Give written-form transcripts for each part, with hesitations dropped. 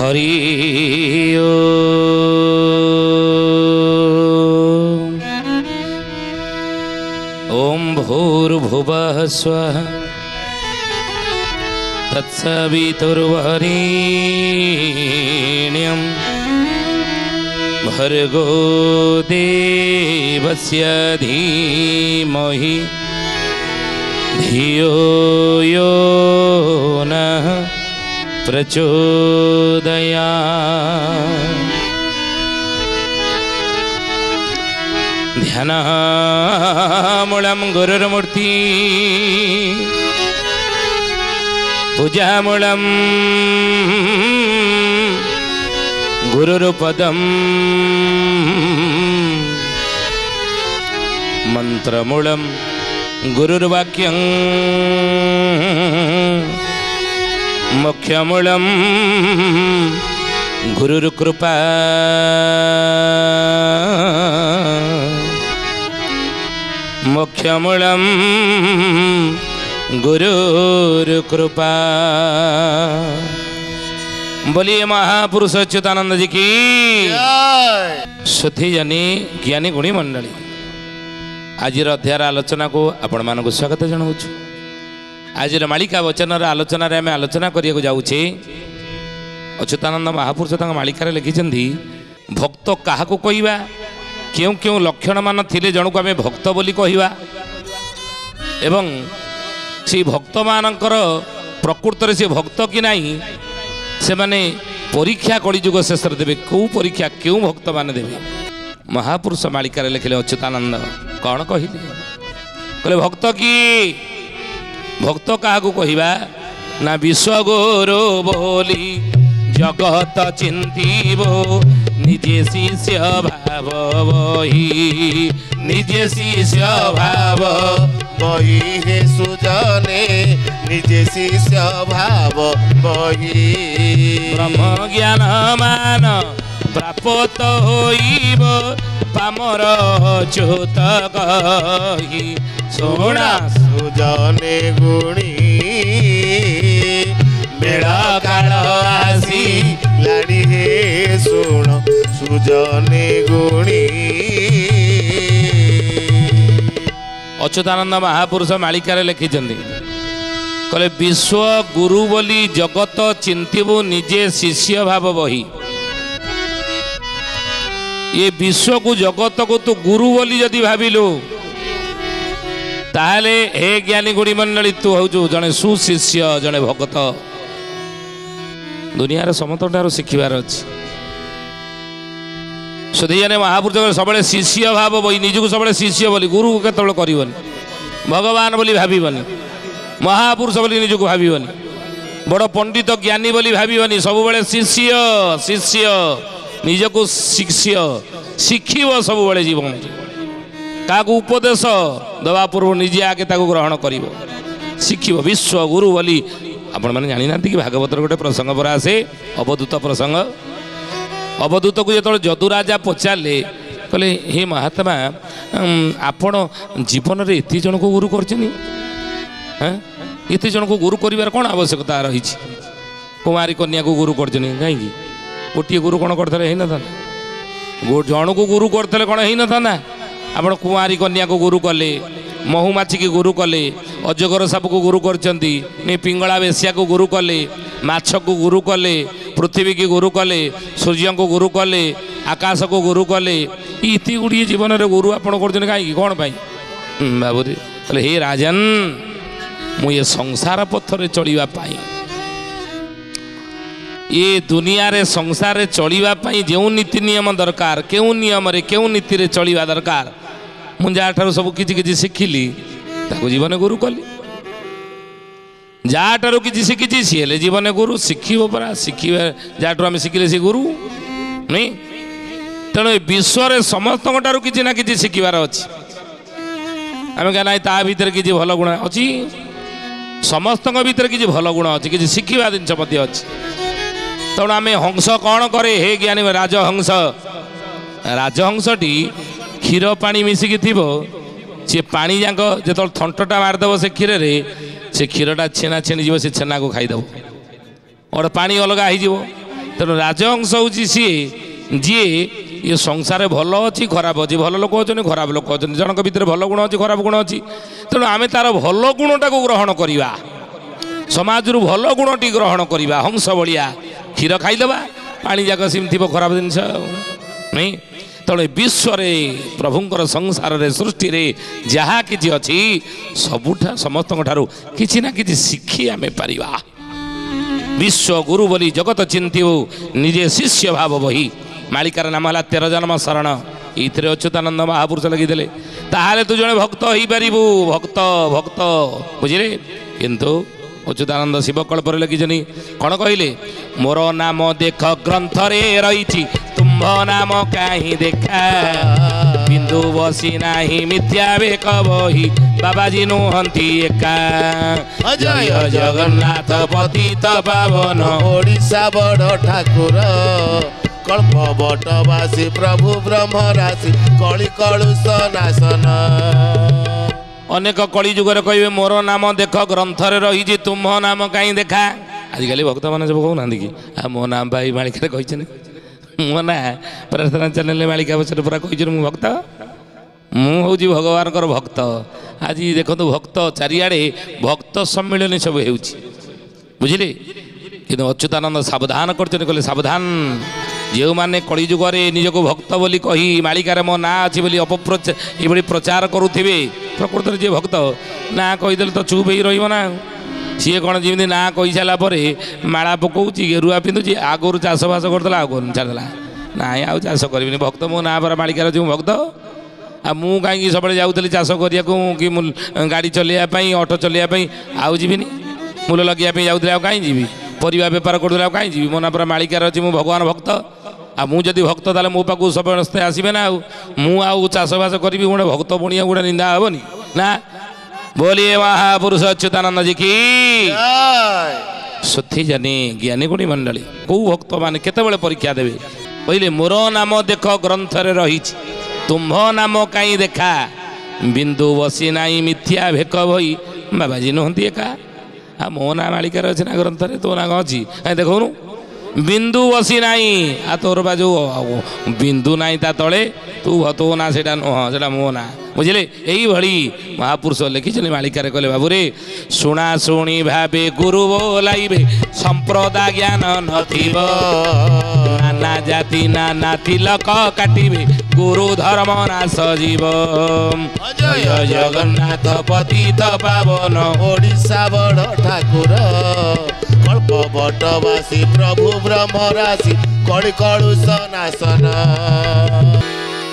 हरि ओम भूर्भुवः स्वः तत्सवितुर्वरेण्यं भर्गो देवस्य धीमहि धियो यो नः प्रचोदयात्। ध्यानमूलं गुरुर्मूर्ति पूजामूलं गुरुर्पदं मंत्रमूलं गुरुर्वाक्यं मुख्यमूलं गुरुर्कृपा। मुख्यमूलं गुरुर्कृपा। बोलिए महापुरुष अच्युतानंद जी की सुधी जनी ज्ञानी गुणी मंडली। आज अध्याय आलोचना को आपण मानक स्वागत जनाऊँ। आज मालिका वचन आलोचना आम आलोचना करने जाऊे। अच्युतानंद महापुरुष मालिकार लिखिं भक्त क्या कहवा क्यों क्यों लक्षण मान थिले जन को आम भक्त बोली कहवा एवं से भक्त मानकर प्रकृत से भक्त कि नहीं से माने परीक्षा कलिजुग शेष देवे कौ परीक्षा क्यों भक्त मान देवे। महापुरुष मालिकार लिखिले अच्युतानंद कौन कहले कहले भक्त की भक्त क्या कहवा ना विश्वगुरु बोली जगत चिंतीबो निजे शिष्य भाव वही निजे शिष्य भाव वही हे सुजने निजे शिष्य भाव वही ब्रह्म ज्ञान मान प्राप्त होइब पामर च्युत कही सोना सुजने गुणी बेड़ा काल आसी लाड़ी हे सुन सुजने गुणी। अच्युतानंद महापुरुष मालिकार लिखिं कहले विश्व गुरु बोली जगत चिंतीबु निजे शिष्य भाव वही। ये विश्व को जगत को तू गुरु बोली जदि भाविलु ताहले हे ज्ञानी गुणी मंडली तू हूँ जड़े सुशिष्य जड़े भगत दुनिया समस्त ठार शिखबार अच्छे। सुधीजने महापुरुष सब शिष्य भाव बही निजक सब शिष्य बोली गुरु केतल करबनी भगवान बोली भावनी महापुरुष बोली निजक भावनी बड़ पंडित ज्ञानी बोली भावनी सब शिष्य शिष्य निजक शिष्य शिखिब सब जीवन क्या उपदेश दवा पूर्व निजे आगे ग्रहण कर शिखिब विश्व गुरु बोली। आपण मैंने जानी ना कि भागवतर गोटे प्रसंग पर आसे अवधूत प्रसंग। अवधूत को जो जदुराजा पचारे कहले हे महात्मा आपण जीवन में एत जन को गुरु कर जन को गुरु कर कौन आवश्यकता रही कुमारी कन्या को गुरु कर कहीं गोटे गुरु कौन करते जन को गुरु करते कौन हो ना आप कुमारी कन्या को गुरु कले महुमाछी की गुरु कले अजगर साप को गुरु करचंती पिंगला बेसिया को गुरु कले माछ को गुरु कले पृथ्वी की गुरु कले सूर्य को गुरु कले आकाश को गुरु कले इति गुड़िए जीवन में गुरु आप कहीं कौन पाई बाबू कहले हे राजन मु ये संसार पथर चलवाई ये दुनिया रे संसार चलवाई जो नीति नियम दरकार क्यों नियम क्यों नीति रे चलवा दरकार मुझे ठार सब किसी शिखिली जीवन गुरु कली जहाँ किसी शिखी सी हेले जीवन गुरु शिखिब परा शिखिबा जहाँ आम शिखिले सी गुरु नहीं तेणु विश्व समस्त किसी ना कि शिखबार अच्छी आम क्या ना ता भर किसी भल गुण अच्छी समस्त भर किसी भल गुण अच्छी किसी शिखा जिन अच्छी तेणु आम हंस कौन करे हे ज्ञानी राजहंस राजहंसटी क्षीर पानी मिसिकी थी सी पानी जाक जो थंटटा मारिदेव से क्षीर से क्षीरटा छेना छेनी जीव से छेना को खाईदेव और पानी अलग हो ତେଣୁ ରାଜହଂସ ହେଉଛି ସିଏ ଯିଏ ये संसार भल अच्छी खराब अच्छी भल लोक अच्छे खराब लोक अच्छे जनक भितर भल गुण अच्छी खराब गुण अच्छी तेणु आम तार भल गुणटा को ग्रहण करवा समाज भल गुणटी ग्रहण करवा हंस भाया क्षीर खाईदे पानी जाक सेमती खराब जिनस नहीं तेणु विश्व प्रभुंर संसार सृष्टि जहाँ कि अच्छी सबुठा समस्त किसी ना कि शिखी आम पारिबा विश्व गुरु बोली जगत चिंत्यु निजे शिष्य भाव बही मालिकार नाम है 13 जन्म शरण ये अच्युतानंद महापुरुष लगिदे ताहले तू जड़े भक्त हो पारू भक्त भक्त बुझे किंतु अच्युतानंद शिवकल्प लिखिं कौन कहले मोर नाम देख ग्रंथ रे रही तुम्भ नाम कहीं देखा बिंदु बसी नाही मिथ्या बेक बही बाबाजी नुहंती एका जय जगन्नाथ पतित पावन ओडिशा बड़ ठाकुर कल्प बटवासी प्रभु ब्रह्म राशि कଳି कलुष नाशन अनेक कली जुगर कहे मोर नाम देख ग्रंथ रही तुम्ह नाम कहीं देखा आजिकल भक्त मैंने सब कहना कि मो नाम भाई मालिका कही मो ना प्रार्थना चैनल मालिका बचर पूरा कही भक्त मुझे भगवान भक्त आज देखो भक्त चारिआडे भक्त सम्मिलन सब हो बुझे कि अच्युतानंद सावधान कर सावधान जो मैंने कली जुगे निजक भक्त बोली कही मालिकार मो ना अच्छी बोली ये प्रचार करुवे प्रकृत जी भक्त ना कहीदे तो चुप ही रहा सी कौन जमी ना कही सारापर माला पकाऊँ गेरुआ पिंधुची आगुरी चाषबास करदेला आग छाड़देला ना आउ चाष करी भक्त मो ना पर मालिकार जो भक्त आ मु कहीं सब जाऊँगी चाष करने कि गाड़ी चलैयापाई ऑटो चलैयापाई आउ जीविनी मूल लगे जाऊँगी आ कहीं जीवी परिवा बेपार करदेला कहीं जीवी मो ना पर मालिकार अच्छी मु भगवान भक्त आ मुझे भक्त ताले मो पाक समस्ते आसबे ना आउ चाषबास करी गोटे भक्त पुणिया गोटे निंदा हेनी ना बोलिए महापुरुष अच्युतानंद जी की सुथी जानी ज्ञानी गुणी मंडली कौ भक्त मान केतबेले परीक्षा देवे कहले मोर नाम देख ग्रंथ रही तुम्भ नाम कहीं देखा बिंदु बसी नाई मिथ्या भेक भई बाबाजी नुहंती एका आ मो ना मालिकार अच्छे ना ग्रंथ तो ना कौन अच्छी कहीं देखूनु बिंदु बसी नाई आ तोर बा जो बिंदु नाई ता तले तू तो ना से नुह से मो ना बुझे यही भली महापुरुष लिखिं मालिकार कहले बाबू रे शुणा शुणी भावे गुरु बोलाइबे संप्रदाय ज्ञान नथिब नाना जाति नाना तिलक काटिबे गुरु धर्म नाश जीव जय जगन्नाथ पतित पावन ओडिशा बड़ ठाकुर कल्प बटवासी प्रभु ब्रह्म राशि कଳି कलुष नाशन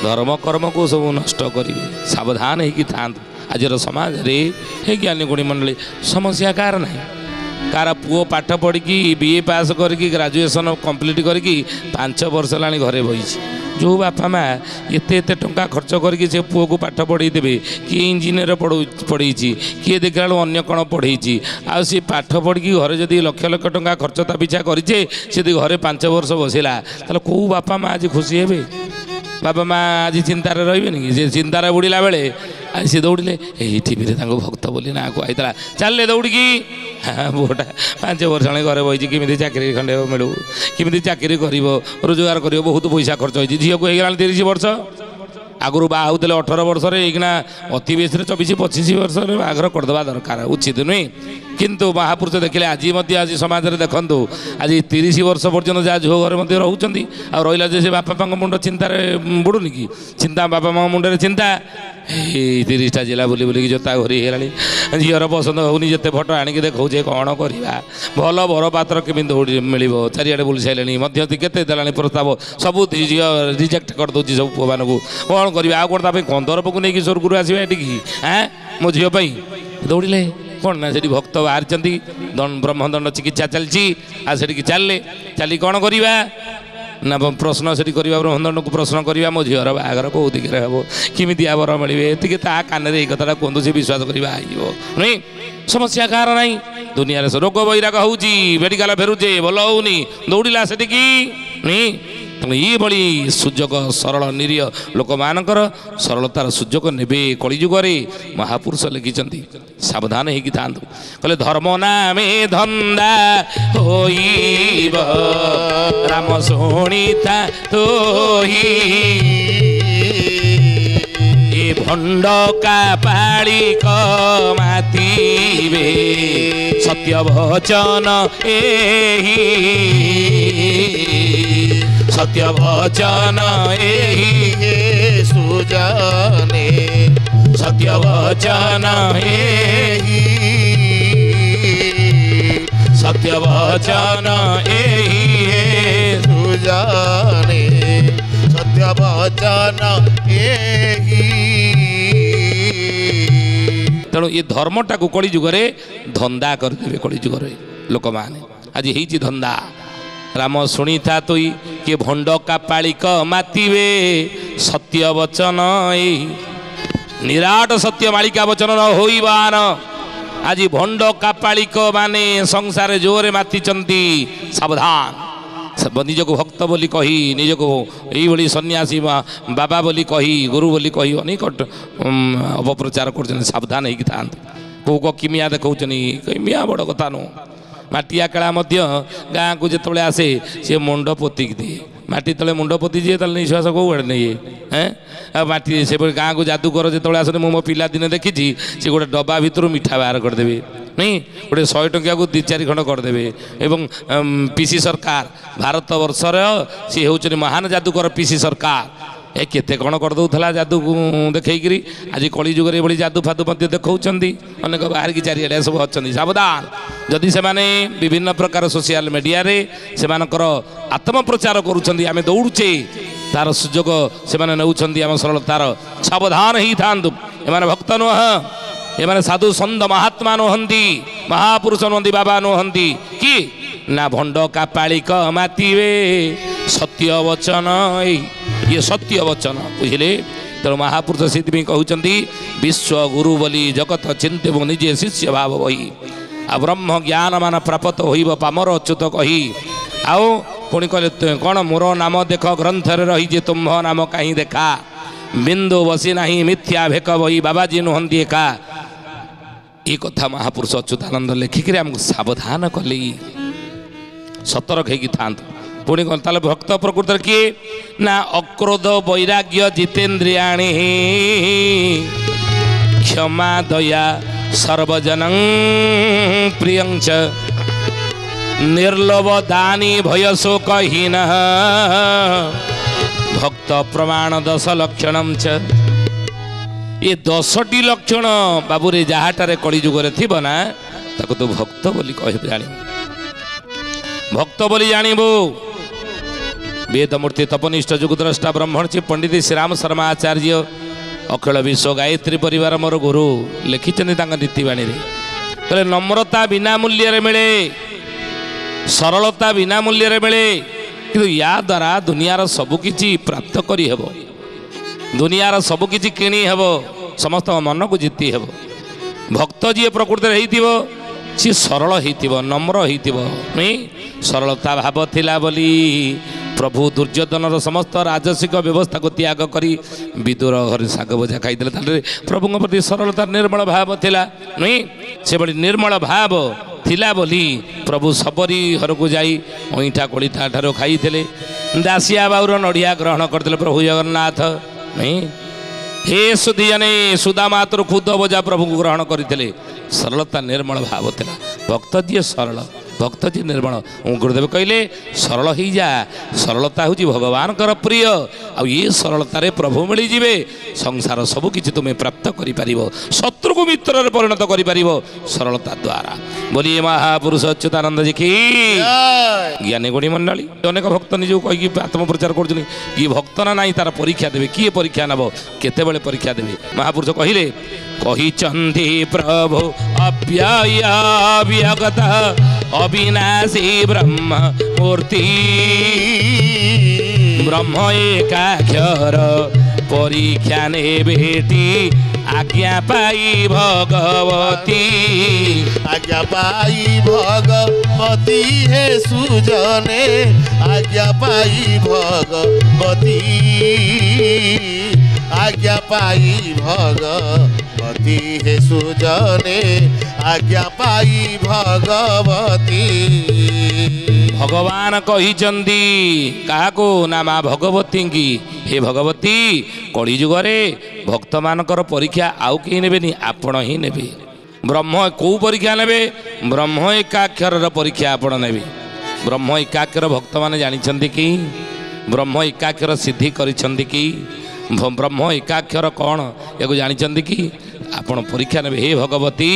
धर्म कर्म को सब नष्ट करेंगे सावधान होगी था आज समाज रे हे ज्ञानी गुणी मंडली समस्या कार ना कार पुओ पाठ पढ़ी बीए पास करके ग्रेजुएशन कंप्लीट करके 5 वर्ष ला घरे बही जो बापा माँ एते एते टंका खर्च करके से पुओ को पाठ पढ़े देवे किए इंजीनियर पढ़े किए देखा अन्य कौन पढ़े आ सी पाठ पढ़ी घरे जदि लक्ष लक्ष टंका खर्च ता पिछा करे सी घरे 5 वर्ष बसला ताले कौ बापा माँ आज खुशी हे बापा माँ आज चिंतार रे चिंतार बुड़ला बेले सी दौड़े यही टीवी भक्त बोली ना को आईला चलले दौड़िकी पुअटा 5 वर्ष घरे बही किमी चाकरी खंडे मिलू किमी चाकरी कर रोजगार कर बहुत पैसा खर्च हो झील को 30 वर्ष आगुरी बाहा होते 18 वर्ष एकिना अति बेस 24-25 वर्ष बाघर करदे दरकार उचित नुहे किंतु महापुरुष देखिले आज समाज में देखु आज 30 वर्ष पर्यटन जहाँ झुओ घर मध्य रोचे आ रहा जे बापा मुंड चिंतार बुड़ूनी कि चिंता बापा माँ मुंडे चिंता 30टा जिला बुली बुलिक जोता घोरी है झीर पसंद होनी जिते फटो आणिक देखे कौन करवा भल बर पात्र केमी दौड़ी मिल चारिआडे बुली सारे मध्यस्थी केते देलानी प्रस्ताव सब झील रिजेक्ट करदे सब पुआ मानू कौन करवा आ कौन कंदरपको नहीं स्वर्गुरु आसवा एटिकी हाँ मो झीपाई दौड़े कौन ना से भक्त बाहरी ब्रह्मदंड चिकित्सा चलती आ से चलले चली कौन करवा ना प्रश्न से ब्रह्मदंड को प्रश्न करवा मो झीर बाहर कौ दिखे हम किमी वर मिले ये कान में कथा कहतु से विश्वास करवा नहीं समस्या कार ना दुनिया रोग बैराग हो मेडिकल फेरुचे भल होनी दौड़ा से नहीं ତେଣୁ ଏଇଭଳି ସୁଯୋଗ ସରଳ ନିରୀହ ଲୋକମାନଙ୍କର ସରଳତାର ସୁଯୋଗ ନେବେ କଳିଯୁଗରେ ମହାପୁରୁଷ ଲେଖିଛନ୍ତି। ସାବଧାନ ହେଇକି ଥାଆନ୍ତୁ। କହିଲେ ଧର୍ମ ନାମେ ଧନ୍ଦା ହୋଇବ ରାମ ଶୁଣିଥା ତୋହି ଏ ଭଣ୍ଡ କାପାଳିକ ମାତିବେ ସତ୍ୟ ବଚନ ଏହି ସତ୍ୟ ବଚନ ଏହି ସୁଜନେ ସତ୍ୟ ବଚନ ଏହି ସତ୍ୟ ବଚନ ଏହି ସୁଜନେ ସତ୍ୟ ବଚନ ଏହି। ତେଣୁ ଏ ଧର୍ମଟାକୁ କଳି ଯୁଗରେ ଧନ୍ଦା କରିଦେବେ। କଳି ଯୁଗରେ ଲୋକମାନେ ଆଜି ହେଇଛି ଧନ୍ଦା। ରାମ ଶୁଣିଥା ତୁଇ କିଏ ଭଣ୍ଡ କାପାଳିକ ମାତିବେ ସତ୍ୟ ବଚନ ଏହି ନିରାଟ ସତ୍ୟ ମାଳିକା ବଚନ ନ ହୋଇବାନ। ଆଜି ଭଣ୍ଡ କାପାଳିକ ମାନେ ସଂସାରରେ ଜୋରେ ମାତିଛନ୍ତି। ସାବଧାନ। ନିଜକୁ ଭକ୍ତ ବୋଲି କହି ନିଜକୁ ଏଇଭଳି ସନ୍ନ୍ୟାସୀ ବାବା ବୋଲି କହି ଗୁରୁ ବୋଲି କହି ଅନେକ ଅପପ୍ରଚାର କରୁଛନ୍ତି। ସାବଧାନ ହେଇକି ଥାଆନ୍ତୁ। କେଉଁ କିମିଆ ଦେଖାଉଛନ୍ତି। କିମିଆ ବଡ଼ କଥା ନୁହଁ। ମାଟିଆ କେଳା ମଧ୍ୟ ଗାଁକୁ ଯେତେବେଳେ ଆସେ ସେ ମୁଣ୍ଡ ପୋତିକି ଦିଏ। ମାଟି ତଳେ ମୁଣ୍ଡ ପୋତି ଦିଏ ତାହେଲେ ନିଶ୍ୱାସ କେଉଁଆଡ଼େ ନେଇଏ ଆଉ ମାଟି ସେପରି ଗାଁକୁ ଯାଦୁକର ଯେତେବେଳେ ଆସନ୍ତି ମୁଁ ମୋ ପିଲାଦିନେ ଦେଖିଛି ସେ ଗୋଟେ ଡବା ଭିତରୁ ମିଠା ବାହାର କରିଦେବେ ନାଇଁ ଗୋଟେ 100 ଟଙ୍କିଆକୁ 2-4 ଖଣ୍ଡ କରିଦେବେ। ଏବଂ ପିସି ସରକାର ଭାରତ ବର୍ଷର ସେ ହେଉଛନ୍ତି ମହାନ ଯାଦୁକର ପିସି ସରକାର। ଏ କେତେ କ'ଣ କରିଦେଉଥିଲା ଯାଦୁ ଦେଖେଇକିରି। ଆଜି କଳିଯୁଗରେ ଏଭଳି ଯାଦୁ ଫାଦୁ ମଧ୍ୟ ଦେଖାଉଛନ୍ତି। ଅନେକ ବାହାରିକି ଚାରିଆଡ଼େ ସବୁ ଅଛନ୍ତି। ସାବଧାନ। ଯଦି ସେମାନେ ବିଭିନ୍ନ ପ୍ରକାର ସୋସିଆଲ ମିଡ଼ିଆରେ ସେମାନଙ୍କର ଆତ୍ମପ୍ରଚାର କରୁଛନ୍ତି ଆମେ ଦୌଡ଼ୁଛେ ତାର ସୁଯୋଗ ସେମାନେ ନେଉଛନ୍ତି ଆମ ସରଳତାର। ସାବଧାନ ହେଇଥାନ୍ତୁ। ଏମାନେ ଭକ୍ତ ନୁହଁ। ଏମାନେ ସାଧୁ ସନ୍ଥ ମହାତ୍ମା ନୁହନ୍ତି। ମହାପୁରୁଷ ନୁହନ୍ତି। ବାବା ନୁହନ୍ତି। କି ନା ଭଣ୍ଡ କାପାଳିକ ମାତିବେ ସତ୍ୟ ବଚନ ଏଇ ଇଏ ସତ୍ୟ ବଚନ ବୁଝିଲେ। ତେଣୁ ମହାପୁରୁଷ ସେଥିପାଇଁ କହୁଛନ୍ତି ବିଶ୍ୱ ଗୁରୁ ବୋଲି ଜଗତ ଚିନ୍ତିବ ନିଜେ ଶିଷ୍ୟ ଭାବ ବହି ଆଉ ବ୍ରହ୍ମ ଜ୍ଞାନ ମାନ ପ୍ରାପ୍ତ ହୋଇବ ପାମର ଅଚ୍ୟୁତ କହି। ଆଉ ପୁଣି କହିଲେ କ'ଣ ମୋର ନାମ ଦେଖ ଗ୍ରନ୍ଥରେ ରହିଛି ତୁମ୍ଭ ନାମ କାହିଁ ଦେଖା ବିନ୍ଦୁ ବସି ନାହିଁ ମିଥ୍ୟା ଭେକ ବହି ବାବାଜୀ ନୁହନ୍ତି ଏକା। ଏ କଥା ମହାପୁରୁଷ ଅଚ୍ୟୁତାନନ୍ଦ ଲେଖିକିରି ଆମକୁ ସାବଧାନ କଲେ। ସତର୍କ ହେଇକି ଥାଆନ୍ତୁ। ପୁଣି କ'ଣ ତାହେଲେ ଭକ୍ତ ପ୍ରକୃତରେ କିଏ ନା ଅକ୍ରୋଧ ବୈରାଗ୍ୟ ଜିତେନ୍ଦ୍ରିୟାଣୀ କ୍ଷମା ଦୟା ସର୍ବଜନ ପ୍ରିୟଞ୍ଚ ନିର୍ଲୋଭ ଦାନୀ ଭୟସୋ କହୀନ ଭକ୍ତ ପ୍ରମାଣ 10 ଲକ୍ଷଣଂ ଚ। ଏ 10ଟି ଲକ୍ଷଣ ବାବୁରେ ଯାହାଟାରେ କଳିଯୁଗରେ ଥିବ ନା ତାକୁ ତୁ ଭକ୍ତ ବୋଲି କହିବୁ ଜାଣିବୁ। ଭକ୍ତ ବୋଲି ଜାଣିବୁ। वेदमूर्ति तपनिष्ठ जुगद्रष्टा ब्रह्मणची पंडित श्रीराम शर्मा आचार्य अखिल विश्व गायत्री परिवार मोर गुरु लिखिं नीतिवाणी कहले नम्रता बिना मूल्य मिले सरलता बिना मूल्य मिले कि या द्वारा दुनियार सबकि प्राप्त करहब दुनियार सबकि किणीहब समस्त मन को जीति हेब। भक्त जी प्रकृति सी सरल हो नम्र हो सरलता भाव थिला बोली प्रभु दुर्योधन समस्त राजसिक व्यवस्था को त्याग करी विदुर घर शाग भजा खाई प्रभु प्रति सरलता निर्मल भाव थिला नहीं से बड़ी निर्मल भाव थिला बोली प्रभु सबरी घर को जाई अईठा कोड़ीठा ठार खाई दासिया बाउर नड़िया ग्रहण करते प्रभु जगन्नाथ नहीं हे सुधिजने सुदामातर खुद बजा प्रभु को ग्रहण करते सरलता निर्मल भाव थिला। भक्त जी सरल भक्त जी निर्मल गुरुदेव कहले सरल ही जा सरलता हूँ भगवान प्रिय आ ये सरलतार प्रभु मिल जाए संसार सबकि तुम्हें प्राप्त कर शत्रु को मित्र परिणत कर सरलता द्वारा बोलिए महापुरुष अच्युतानंद जी की ज्ञानी गुणी मंडली अनेक भक्त निज कहीकि आत्मप्रचार कर भक्त ना ना तार परीक्षा देवे किए परीक्षा नब केते परीक्षा देवे महापुरुष कहले कही प्रभु अव्ययगत अविनाशी ब्रह्म मूर्ति ब्रह्म एकाक्षर परीक्षा ने बेटी आज्ञा पाई भगवती आज्ञा पाई भगवती हे सुजने आज्ञा पाई भगवती आज्ञा पाई भगवती हे सुजने आज्ञा पाई भगवती भगवान कहिचंदी काको ना माँ भगवती की हे भगवती कली जुगरे भक्त मानकर परीक्षा आउ कहीं नेबेनी आपण ही नेबे ब्रह्म कौ परीक्षा नेबे ब्रह्म एकाक्षर परीक्षा आपण नेबे ब्रह्म एकाक्षर भक्त माने जानिछंदी कि ब्रह्म एकाक्षर सिद्धि करिछंदी कि ब्रह्म एकाक्षर कौन या जानिछंदी कि आपण परीक्षा नेबे हे भगवती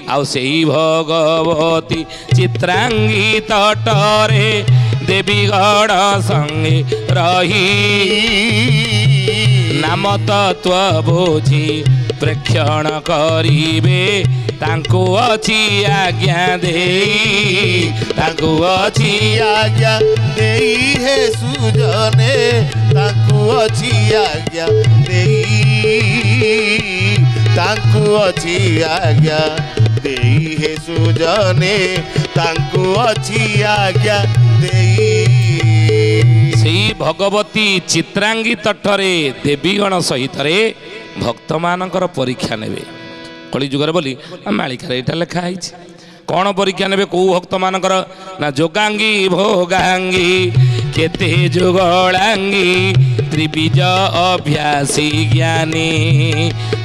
आउ से भगवती चित्रांगी तटरे देवी गण संगे रही नाम तत्व बुझी प्रेक्षण करिबे तांको अछि आज्ञा देई तांको अछि आज्ञा देई हे सुजने तांको अछि आज्ञा देई तांको अछि आज्ञा देई हे सुजने तांको अछि आज्ञा देई सी भगवती चित्रांगी तटरे देवीगण सहित भक्त मानकर परीक्षा नेबे कली जुगरे बोली मालिकार यहाँ लिखा है कौन परीक्षा नेबे कौ भक्त मानकर ना जोगांगी भोगांगी केते जुगलांगी त्रिबीज अभ्यासी ज्ञानी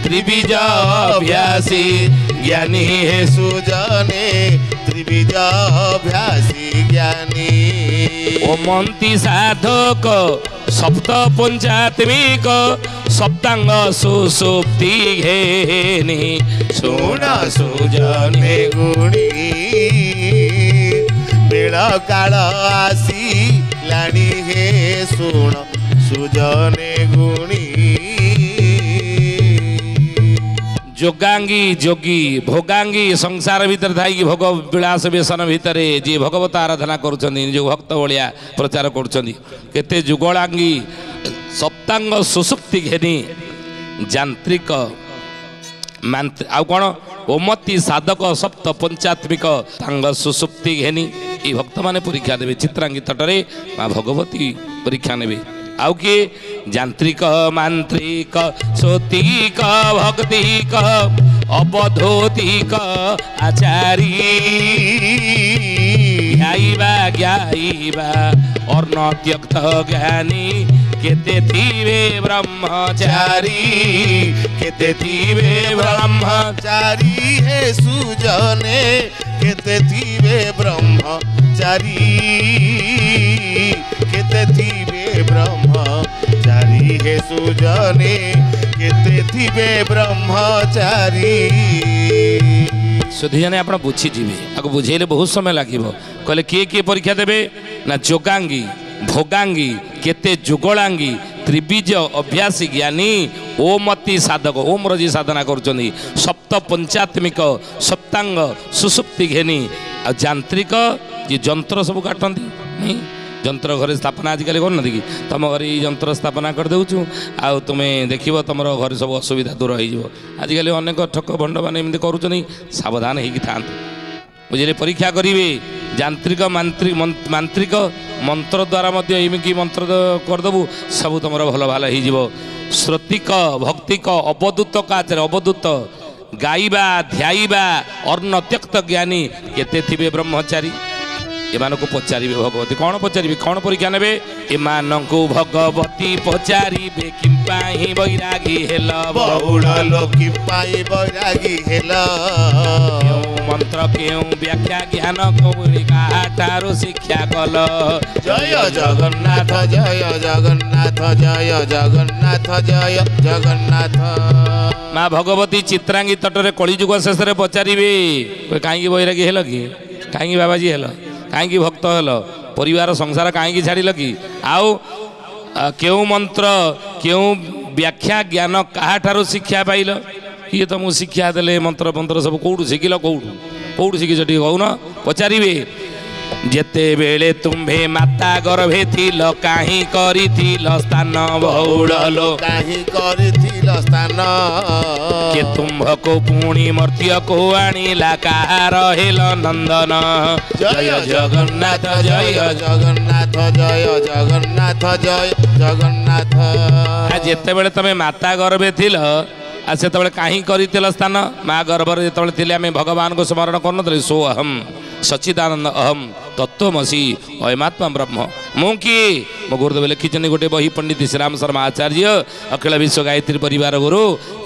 त्रिबीज अभ्यासी ज्ञानी हे सुजने त्रिबीज अभ्यासी ज्ञानी ओमंती साधक सप्त पंचात्मिक सप्तांग सुसुप्ति घेनी सुण सुजने गुणी बेल काल आसी लाणी हे सुण सुजने गुणी जोगांगी जोगी भोगांगी संसार भीतर थाई भोग विलास व्यसन भितर जी भगवत आराधना करुछंदी जो भक्त भलिया प्रचार करुछंदी केते जुगलांगी सप्तांग सुसुप्ति घेनी यांत्रिक आउ कौन ओमती साधक सप्त पंचात्मिक तांग सुसुप्ति घेनी ये भक्त माने परीक्षा देवे चित्रांगी तटरे माँ भगवती परीक्षा नेबे आउ किए यांत्रिक मांत्रिक सोतिक भक्तिक अवधोतिक आचारी गाइबा गाइबा और नत्यक्त ज्ञानी केते थीवे ब्रह्मचारी केते थीवे ब्रह्मचारी हे सुजने केते थीवे ब्रह्मचारी केते थीवे ब्रह्मचारी हे सुजने केते थीवे ब्रह्मचारी सुधीजने आप बुझीजे आपको बुझेले बहुत समय लगे कहले किए किए परीक्षा देवे ना जोगांगी भोगांगी केते जुगलांगी त्रिबीज अभ्यासी ज्ञानी ओमती साधक ओम रजी साधना करुँच सप्त पंचात्मिक सप्तांग सुसुप्ति घेनी आ यांत्रिक ये जंत्र सब काटती नहीं जंत्र घरे स्थापना आजिकल कर कि तुम घर यंत्र स्थापना कर देउछु आ तुम्हें देखिब तुम घर सब असुविधा दूर हो आजिकल अनेक ठक भंड मैंने एमती करूँ सावधान होगी था बुझे परीक्षा करेंगे यांत्रिक मांत्रिक मंत्र द्वारा एमिकी मंत्र करदेबू सब तुम भल भाल हो श्रुतिक भक्तिक अवधूत काचर अवधूत गाइबा ध्याइबा अर्ण त्यक्त ज्ञानी केते थिबे ब्रह्मचारी एमानकु पचारिबे भगवती कौन पचारिबे कौन परीक्षा नेबे एमानकु भगवती पचारिबे किंपाई बैरागी हेल बहुल लोकी पाई बैरागी हेल मंत्र केउ व्याख्या ज्ञान कौरी काटारु शिक्षा कल जय जगन्नाथ जय जगन्नाथ जय जगन्नाथ जय जगन्नाथ माँ भगवती चित्रांगी तटरे कलिजुग शेष में पचारे कहीं बैरागी हेल कि कहीं बाबाजी हेल कहीं भक्त हेल परिवार संसार कहीं छाड़ कि आउ केउ मंत्र केउ व्याख्या ज्ञान क्या शिक्षा पाइल किए तुमको शिक्षा देले मंत्र मंत्र सब कौटू शिखिल कौटू कौटू शिखिच टे कौन पचारे ଯେତେବେଳେ ତୁମ୍ଭେ ମାତା ଗର୍ଭେ ଥିଲ କାହିଁ କରିଥିଲ ସ୍ଥାନ ବହୁଳ ଲୋକ କାହିଁ କରିଥିଲ ସ୍ଥାନ କେ ତୁମ୍ଭକୁ ପୁଣି ମର୍ତ୍ତ୍ୟକୁ ଆଣିଲା କାହାର ହେଲ ନନ୍ଦନ ଜୟ ଜଗନ୍ନାଥ ଜୟ ଜଗନ୍ନାଥ ଜୟ ଜଗନ୍ନାଥ ଜୟ ଜଗନ୍ନାଥ। ଯେତେବେଳେ ତମେ ମାତା ଗର୍ଭେ ଥିଲ ଆଉ ସେତେବେଳେ କାହିଁ କରିଥିଲ ସ୍ଥାନ ମା ଗର୍ଭରେ ଯେତେବେଳେ ଥିଲେ ଆମେ ଭଗବାନଙ୍କୁ ସ୍ମରଣ କରୁନଥିଲେ ସୋ ଅହମ୍ ସଚ୍ଚିଦାନନ୍ଦ ଅହମ୍ ତତ୍ତ୍ୱମସି ଅୟମାତ୍ମା ବ୍ରହ୍ମ ମୁଁ କିଏ ମୋ ଗୁରୁଦେବ ଲେଖିଛନ୍ତି ଗୋଟେ ବହି ପଣ୍ଡିତ ଶ୍ରୀରାମ ଶର୍ମା ଆଚାର୍ଯ୍ୟ ଅଖିଳ ବିଶ୍ୱ ଗାୟତ୍ରୀ ପରିବାର ଗୁରୁ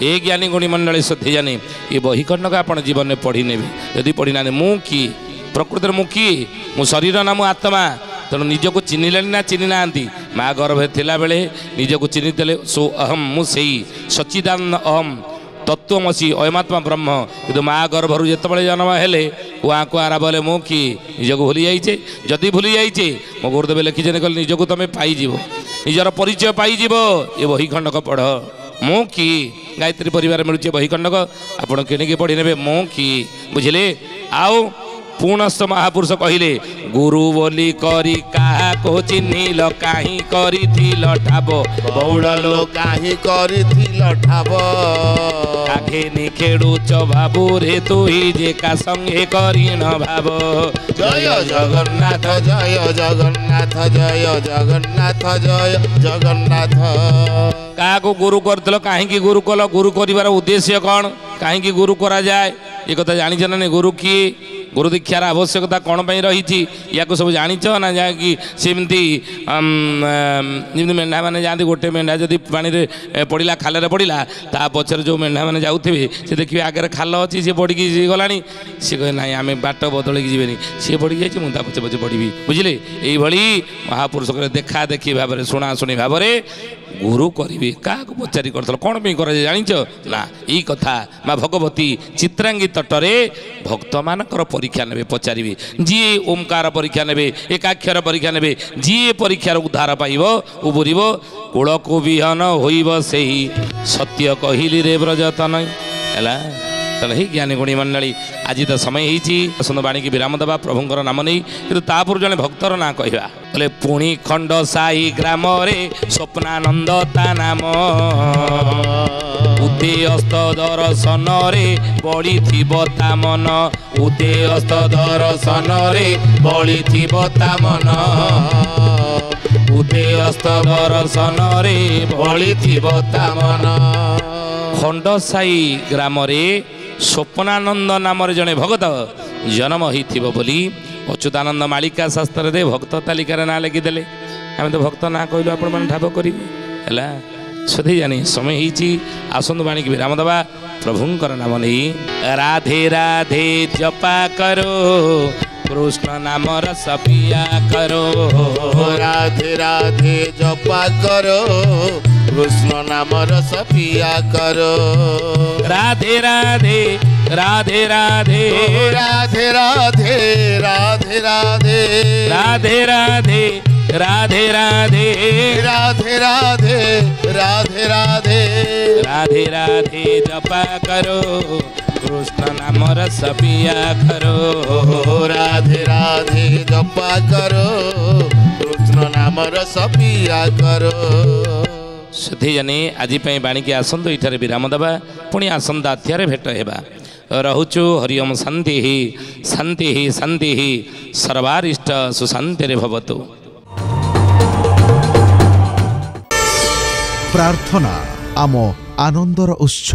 ଏ ଜ୍ଞାନୀ ଗୁଣୀ ମଣ୍ଡଳୀ ଶ୍ରଦ୍ଧେ ଜାନି ଏ ବହି ଖଣ୍ଡକ ଆପଣ ଜୀବନରେ ପଢ଼ି ନେବେ ଯଦି ପଢ଼ି ନାହାନ୍ତି ମୁଁ କିଏ ପ୍ରକୃତରେ ମୁଁ କିଏ ମୁଁ ଶରୀର ନା ମୁଁ ଆତ୍ମା ତେଣୁ ନିଜକୁ ଚିହ୍ନିଲେଣି ନା ଚିହ୍ନି ନାହାନ୍ତି ମା ଗର୍ଭରେ ଥିଲାବେଳେ ନିଜକୁ ଚିହ୍ନିଥିଲେ ସୋ ଅହମ୍ ମୁଁ ସେଇ ସଚ୍ଚିଦାନନ୍ଦ ଅହମ୍ ତତ୍ତ୍ୱମସି ଅୟମାତ୍ମା ବ୍ରହ୍ମ କିନ୍ତୁ ମା ଗର୍ଭରୁ ଯେତେବେଳେ ଜନ୍ମ ହେଲେ କୁଆଁ କୁଆଁ ରାବଲେ ମୁଁ କିଏ ନିଜକୁ ଭୁଲି ଯାଇଛେ ଯଦି ଭୁଲି ଯାଇଛେ ମୋ ଗୁରୁଦେବ ଲେଖିଛନ୍ତି କହିଲେ ନିଜକୁ ତମେ ପାଇଯିବ ନିଜର ପରିଚୟ ପାଇଯିବ ଏ ବହି ଖଣ୍ଡକ ପଢ଼ ମୁଁ କିଏ ଗାୟତ୍ରୀ ପରିବାର ମିଳୁଛି ବହି ଖଣ୍ଡକ ଆପଣ କିଣିକି ପଢ଼ି ନେବେ ମୁଁ କିଏ ବୁଝିଲେ। ଆଉ ପୁନଶ୍ଚ ମହାପୁରୁଷ କହିଲେ ଗୁରୁ ବୋଲି କରି କାହାକୁ ଚିହ୍ନିଲ କାହିଁ କରିଥିଲ ଠାବ ବଉଳ ଲୋ କାହିଁ କରିଥିଲ ଠାବ କାଘେନି ଖେଳୁଛ ଭାବୁରେ ତୁହି ଯେ କା ସଙ୍ଗେ କରିନ ଭାବ ଜୟ ଜଗନ୍ନାଥ ଜୟ ଜଗନ୍ନାଥ ଜୟ ଜଗନ୍ନାଥ ଜୟ ଜଗନ୍ନାଥ। କାହାକୁ ଗୁରୁ କରିଥିଲ କାହିଁକି ଗୁରୁ କଲ ଗୁରୁ କରିବାର ଉଦ୍ଦେଶ୍ୟ କ'ଣ କାହିଁକି ଗୁରୁ କରାଯାଏ ଏ କଥା ଜାଣିଛ ନା ଗୁରୁ କିଏ ଗୁରୁ ଦୀକ୍ଷାର ଆବଶ୍ୟକତା କ'ଣ ପାଇଁ ରହିଛି ୟାକୁ ସବୁ ଜାଣିଛ ନା ଯାହାକି ସେମିତି ଯେମିତି ମେଣ୍ଢାମାନେ ଯାଆନ୍ତି ଗୋଟେ ମେଣ୍ଢା ଯଦି ପାଣିରେ ପଡ଼ିଲା ଖାଲରେ ପଡ଼ିଲା ତା ପଛରେ ଯେଉଁ ମେଣ୍ଢାମାନେ ଯାଉଥିବେ ସେ ଦେଖିବେ ଆଗରେ ଖାଲ ଅଛି ସିଏ ପଡ଼ିକି ଗଲାଣି ସିଏ କହେ ନାହିଁ ଆମେ ବାଟ ବଦଳେଇକି ଯିବେନି ସିଏ ପଡ଼ିକି ଯାଇଛି ମୁଁ ତା ପଛେ ପଛେ ପଡ଼ିବି ବୁଝିଲେ। ଏଇଭଳି ମହାପୁରୁଷଙ୍କର ଦେଖା ଦେଖି ଭାବରେ ଶୁଣାଶୁଣି ଭାବରେ ଗୁରୁ କରିବେ କାହାକୁ ପଚାରି କରିଥିଲ କ'ଣ ପାଇଁ କରାଯାଏ ଜାଣିଛ ନା ଏଇ କଥା ମା ଭଗବତୀ ଚିତ୍ରାଙ୍ଗୀ ତଟରେ ଭକ୍ତମାନଙ୍କର ପରୀକ୍ଷା ନେବେ ପଚାରିବେ ଯିଏ ଓମକାର ପରୀକ୍ଷା ନେବେ ଏକାକ୍ଷର ପରୀକ୍ଷା ନେବେ ଯିଏ ପରୀକ୍ଷାର ଉଦ୍ଧାର ପାଇବ ଉବୁରିବ କୂଳକୁ ବିହନ ହୋଇବ ସେହି ସତ୍ୟ କହିଲିରେ ବ୍ରଜତନ ହେଲା। ତେଣୁ ହିଁ ଜ୍ଞାନୀ ଗୁଣୀ ମଣ୍ଡଳୀ ଆଜି ତ ସମୟ ହେଇଛି ଆସନ୍ତୁ ବାଣୀକି ବିରାମ ଦେବା ପ୍ରଭୁଙ୍କର ନାମ ନେଇ କିନ୍ତୁ ତାପରେ ଜଣେ ଭକ୍ତର ନାଁ କହିବା ବୋଲେ ପୁଣି ଖଣ୍ଡ ସାହି ଗ୍ରାମରେ ସ୍ୱପ୍ନାନନ୍ଦ ତା ନାମ ଉଦେ ଅସ୍ତ ଦର୍ଶନରେ ବଳିଥିବ ତା ମନ ଉଦେ ଅସ୍ତ ଦର୍ଶନରେ ବଳିଥିବ ତା ମନ ଉଦେ ଅସ୍ତ ଦର୍ଶନରେ ବଳିଥିବ ତା ମନ। ଖଣ୍ଡସାହି ଗ୍ରାମରେ ସ୍ୱପ୍ନାନନ୍ଦ ନାମରେ ଜଣେ ଭଗତ ଜନ୍ମ ହୋଇଥିବ ବୋଲି ଅଚ୍ୟୁତାନନ୍ଦ ମାଳିକା ଶାସ୍ତ୍ରରେ ଭକ୍ତ ତାଲିକାରେ ନାଁ ଲେଖିଦେଲେ ଆମେ ତ ଭକ୍ତ ନାଁ କହିଲୁ ଆପଣମାନେ ଠାବ କରିବେ ହେଲା। ସଧି ଜାଣି ସମୟ ହେଇଛି ଆସନ୍ତୁ ବାଣୀକି ବିରାମ ଦେବା ପ୍ରଭୁଙ୍କର ନାମ ନେଇ ରାଧେ ରାଧେ ଜପା କରୋ କୃଷ୍ଣ ନାମ ରସ ପିଆ କରୋ ରାଧେ ରାଧେ ଜପା କରୋ কৃষ্ণ নাম রস পিয়া করো রাধে রাধে রাধে রাধে রাধে রাধে রাধে রাধে রাধে রাধে রাধে রাধে রাধে রাধে রাধে রাধে রাধে রাধে জপা করো কৃষ্ণ নাম রস পিয়া করো রাধে রাধে জপা করো কৃষ্ণ নাম রস পিয়া করো। ସୁଧୀ ଜାନି ଆଜି ପାଇଁ ବାଣୀକି ଆସନ୍ତୁ ଏଠାରେ ବିରାମ ଦେବା ପୁଣି ଆସନ୍ତା ଅଧ୍ୟାୟରେ ଭେଟ ହେବା ରହୁଛୁ ହରିଓମ ଶାନ୍ତି ଶାନ୍ତି ଶାନ୍ତି ସର୍ବାରିଷ୍ଟ ସୁଶାନ୍ତିରେ ଭବତୁ। ପ୍ରାର୍ଥନା ଆମ ଆନନ୍ଦର ଉତ୍ସ।